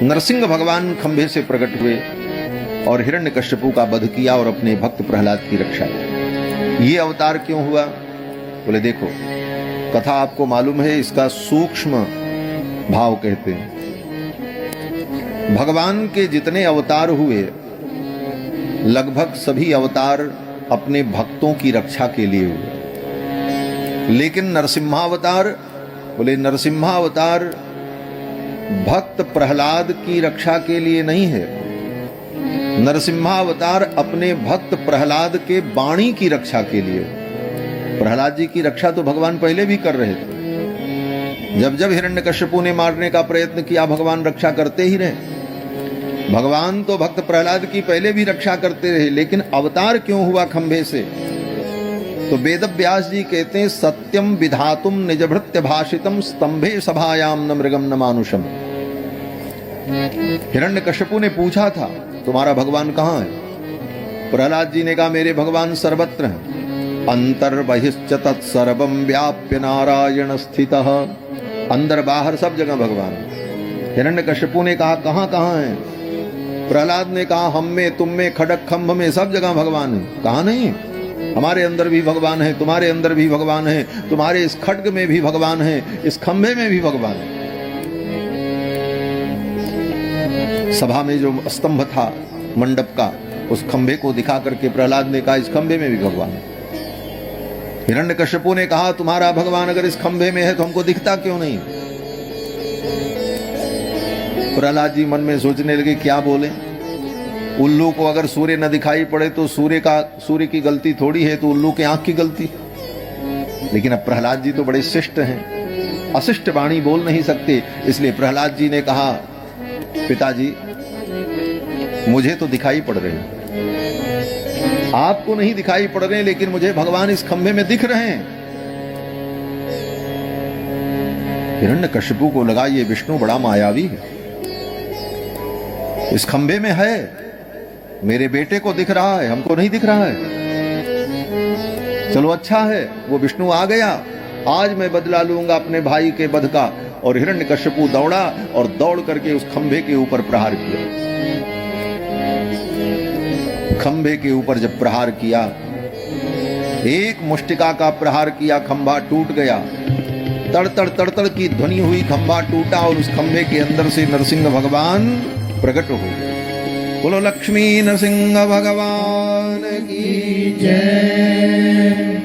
नरसिंह भगवान खंभे से प्रकट हुए और हिरण्यकश्यपु का वध किया और अपने भक्त प्रहलाद की रक्षा की। ये अवतार क्यों हुआ? बोले देखो, कथा आपको मालूम है, इसका सूक्ष्म भाव कहते हैं। भगवान के जितने अवतार हुए, लगभग सभी अवतार अपने भक्तों की रक्षा के लिए हुए, लेकिन नरसिम्हावतार, बोले नरसिम्हावतार भक्त प्रहलाद की रक्षा के लिए नहीं है। नरसिम्हावतार अपने भक्त प्रहलाद के वाणी की रक्षा के लिए। प्रहलाद जी की रक्षा तो भगवान पहले भी कर रहे थे। जब जब हिरण्यकश्यपु ने मारने का प्रयत्न किया, भगवान रक्षा करते ही रहे। भगवान तो भक्त प्रहलाद की पहले भी रक्षा करते रहे, लेकिन अवतार क्यों हुआ खंभे से? तो वेद व्यास जी कहते हैं, सत्यम विधातुम निजभृत्य भाषितम स्तंभे सभायाम न मृगम न मानुषम। हिरण्यकश्यपु ने पूछा था, तुम्हारा भगवान कहाँ है? प्रहलाद जी ने कहा, मेरे भगवान सर्वत्र हैं। अंतर बहिश्च तत्सर्वं व्याप्य नारायण स्थितः। अंदर बाहर सब जगह भगवान है। हिरण्यकश्यपु ने कहा, कहाँ कहाँ है? प्रहलाद ने कहा, हम में, तुम में, खड़ग खंभ में, सब जगह भगवान है। कहा नहीं, हमारे अंदर भी भगवान है, तुम्हारे अंदर भी भगवान है, तुम्हारे इस खड्ग में भी भगवान है, इस खंभे में भी भगवान है। सभा में जो स्तंभ था मंडप का, उस खंभे को दिखा करके प्रहलाद ने कहा, इस खंभे में भी भगवान है। हिरण्यकश्यपु ने कहा, तुम्हारा भगवान अगर इस खंभे में है तो हमको दिखता क्यों नहीं? प्रहलाद जी मन में सोचने लगे, क्या बोले। उल्लू को अगर सूर्य न दिखाई पड़े तो सूर्य की गलती थोड़ी है, तो उल्लू के आंख की गलती। लेकिन अब प्रहलाद जी तो बड़े शिष्ट हैं, अशिष्ट वाणी बोल नहीं सकते। इसलिए प्रहलाद जी ने कहा, पिताजी मुझे तो दिखाई पड़ रहे हैं, आपको नहीं दिखाई पड़ रहे, लेकिन मुझे भगवान इस खंभे में दिख रहे हैं। हिरण्यकश्यपु को लगा ये विष्णु बड़ा मायावी है, इस खंभे में है, मेरे बेटे को दिख रहा है, हमको नहीं दिख रहा है। चलो अच्छा है, वो विष्णु आ गया, आज मैं बदला लूंगा अपने भाई के वध का। और हिरण्यकश्यपु दौड़ा और दौड़ करके उस खंभे के ऊपर प्रहार किया। खंभे के ऊपर जब प्रहार किया, एक मुष्टिका का प्रहार किया, खंभा टूट गया। तड़तड़ तड़तड़ की ध्वनि हुई, खंभा टूटा और उस खंभे के अंदर से नरसिंह भगवान प्रकट हो गए। बोलो लक्ष्मी नरसिंह भगवान की जय।